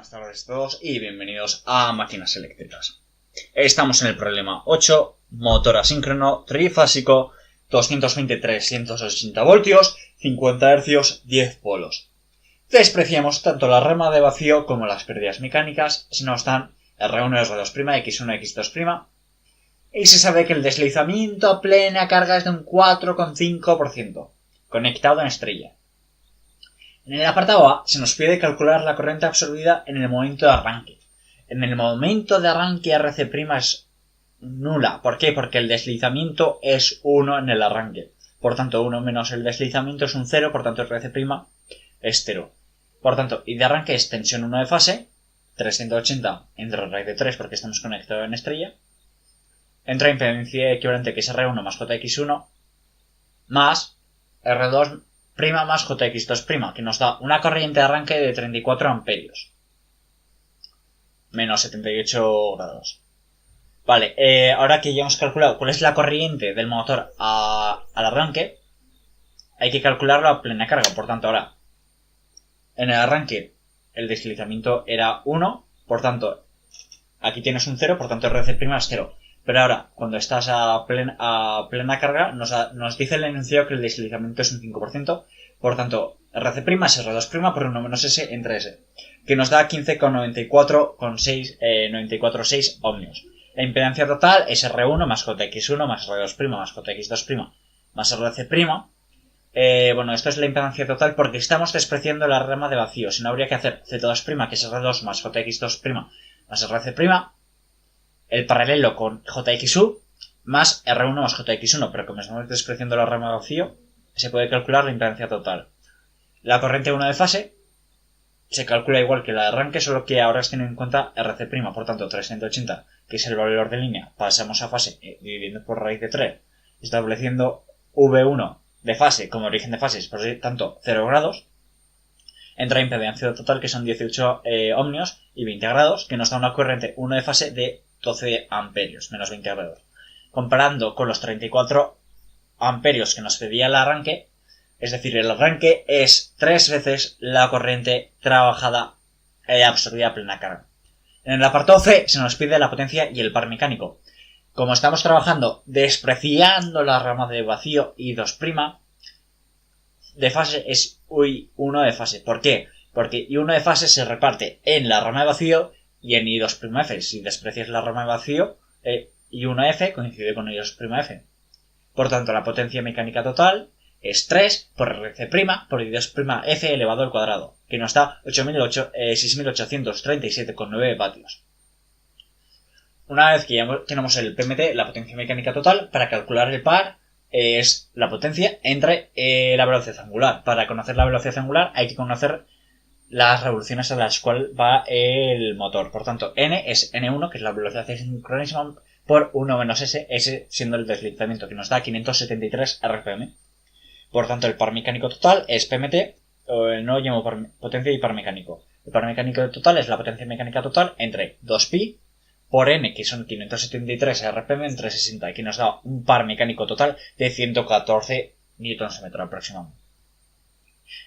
Buenas tardes a todos y bienvenidos a Máquinas Eléctricas. Estamos en el problema 8, motor asíncrono, trifásico, 220-380 voltios, 50 Hz, 10 polos. Despreciamos tanto la rama de vacío como las pérdidas mecánicas si nos dan R1, R2', X1, X2', y se sabe que el deslizamiento a plena carga es de un 4,5%, conectado en estrella. En el apartado A se nos pide calcular la corriente absorbida en el momento de arranque. En el momento de arranque RC' es nula. ¿Por qué? Porque el deslizamiento es 1 en el arranque. Por tanto, 1 menos el deslizamiento es un 0, por tanto RC' es 0. Por tanto, y de arranque es tensión 1 de fase, 380 entre raíz de 3 porque estamos conectados en estrella. Entra impedancia equivalente que es R1 más JX1 más R2' más JX2', que nos da una corriente de arranque de 34 amperios. Menos 78 grados. Vale, ahora que ya hemos calculado cuál es la corriente del motor al arranque, hay que calcularlo a plena carga. Por tanto, ahora, en el arranque, el deslizamiento era 1, por tanto, aquí tienes un 0, por tanto RC' es 0. Pero ahora, cuando estás a plena carga, nos dice el enunciado que el deslizamiento es un 5%. Por tanto, RC' es R2' por 1 menos S entre S, que nos da 15,94,6 ohmios. La impedancia total es R1 más JX1 más R2' más JX2' más RC'. Bueno, esto es la impedancia total porque estamos despreciando la rama de vacío. Si no, habría que hacer Z2', que es R2 más JX2' más RC', el paralelo con JXU más R1 más JX1, pero como estamos despreciando la rama de vacío, se puede calcular la impedancia total. La corriente 1 de fase se calcula igual que la de arranque, solo que ahora se tiene en cuenta RC', por tanto 380, que es el valor de línea, pasamos a fase dividiendo por raíz de 3, estableciendo V1 de fase como origen de fase, por tanto 0 grados. Entra impedancia total, que son 18 ohmios y 20 grados, que nos da una corriente 1 de fase de 12 amperios, menos 20 grados. Comparando con los 34 amperios que nos pedía el arranque, es decir, el arranque es 3 veces la corriente trabajada absorbida a plena carga. En el apartado C se nos pide la potencia y el par mecánico. Como estamos trabajando despreciando la rama de vacío I2', de fase es I1 de fase. ¿Por qué? Porque I1 de fase se reparte en la rama de vacío y en I2'F. Si desprecias la rama de vacío, I1F coincide con I2'F. Por tanto, la potencia mecánica total es 3 por RC' por I2'F elevado al cuadrado, que nos da 6.837,9 vatios. Una vez que ya tenemos el PMT, la potencia mecánica total, para calcular el par es la potencia entre la velocidad angular. Para conocer la velocidad angular hay que conocer las revoluciones a las cuales va el motor. Por tanto, N es N1, que es la velocidad de sincronismo, por 1 menos S, S siendo el deslizamiento, que nos da 573 RPM. Por tanto, el par mecánico total es PMT, no llamo potencia y par mecánico. El par mecánico total es la potencia mecánica total entre 2pi por N, que son 573 RPM entre 60, que nos da un par mecánico total de 114 Nm aproximadamente.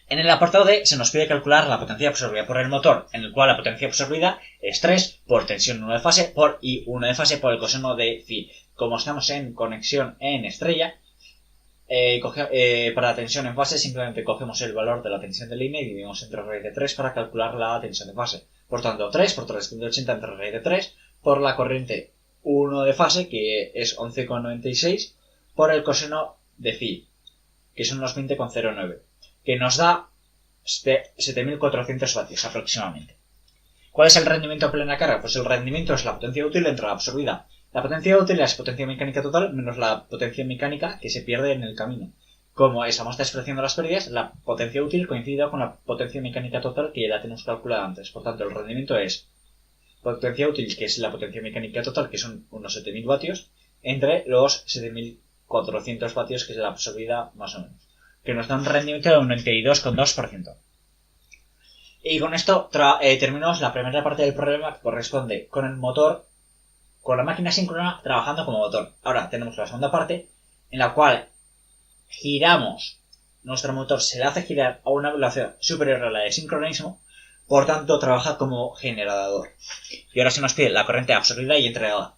En el apartado D se nos pide calcular la potencia absorbida por el motor, en el cual la potencia absorbida es 3 por tensión 1 de fase por I1 de fase por el coseno de phi. Como estamos en conexión en estrella, para la tensión en fase simplemente cogemos el valor de la tensión de línea y dividimos entre raíz de 3 para calcular la tensión de fase. Por tanto, 3 por 380 entre raíz de 3 por la corriente 1 de fase, que es 11,96, por el coseno de phi, que son unos 20,09, que nos da 7.400 vatios aproximadamente. ¿Cuál es el rendimiento a plena carga? Pues el rendimiento es la potencia útil entre la absorbida. La potencia útil es potencia mecánica total menos la potencia mecánica que se pierde en el camino. Como estamos despreciando las pérdidas, la potencia útil coincide con la potencia mecánica total que ya la tenemos calculada antes. Por tanto, el rendimiento es potencia útil, que es la potencia mecánica total, que son unos 7.000 vatios, entre los 7.400 vatios, que es la absorbida más o menos, que nos da un rendimiento de un 92,2%. Y con esto terminamos la primera parte del problema, que corresponde con el motor, con la máquina síncrona trabajando como motor. Ahora tenemos la segunda parte, en la cual giramos nuestro motor, se le hace girar a una velocidad superior a la de sincronismo, Por tanto, trabaja como generador. Y ahora se nos pide la corriente absorbida y entregada.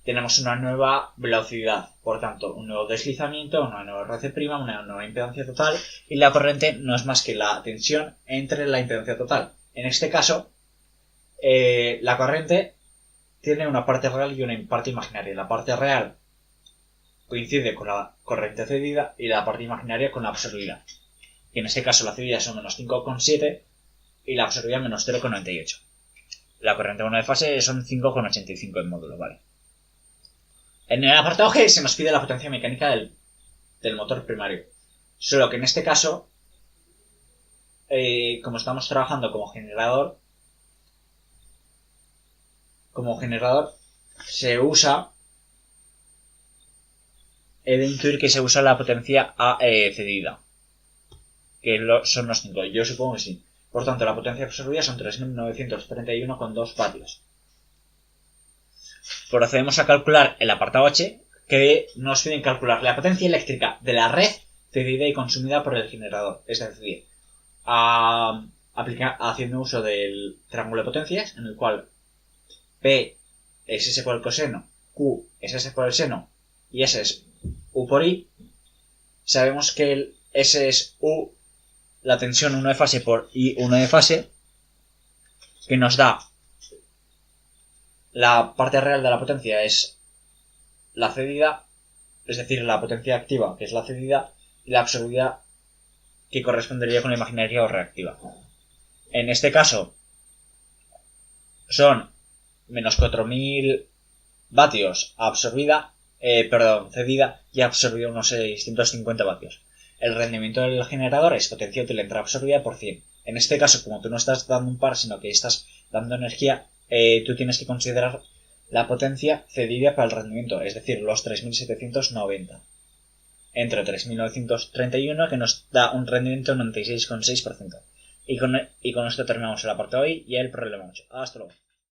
Tenemos una nueva velocidad, por tanto, un nuevo deslizamiento, una nueva RC', una nueva impedancia total, y la corriente no es más que la tensión entre la impedancia total. En este caso, la corriente tiene una parte real y una parte imaginaria. La parte real coincide con la corriente cedida y la parte imaginaria con la absorbida. Y en este caso la cedida son menos 5,7 y la absorbida menos 0,98. La corriente 1 de fase son 5,85 en módulo, ¿vale? En el apartado G se nos pide la potencia mecánica del motor primario. Solo que en este caso, como estamos trabajando como generador, se usa... He de intuir que se usa la potencia A cedida. Que son los 5. Yo supongo que sí. Por tanto, la potencia absorbida son 3.931,2 vatios. Procedemos a calcular el apartado H, que nos piden calcular la potencia eléctrica de la red cedida y consumida por el generador. Es decir, haciendo uso del triángulo de potencias, en el cual P es S por el coseno, Q es S por el seno y S es U por I. Sabemos que el S es U, la tensión 1 de fase por I 1 de fase, que nos da la parte real de la potencia es la cedida, es decir, la potencia activa, que es la cedida, y la absorbida, que correspondería con la imaginaria o reactiva. En este caso, son menos 4.000 vatios cedida y absorbida unos 650 vatios. El rendimiento del generador es potencia útil entre absorbida por 100. En este caso, como tú no estás dando un par, sino que estás dando energía, tú tienes que considerar la potencia cedida para el rendimiento, es decir, los 3.790 entre 3.931, que nos da un rendimiento de 96,6%. Y con esto terminamos el apartado I y el problema 8. Hasta luego.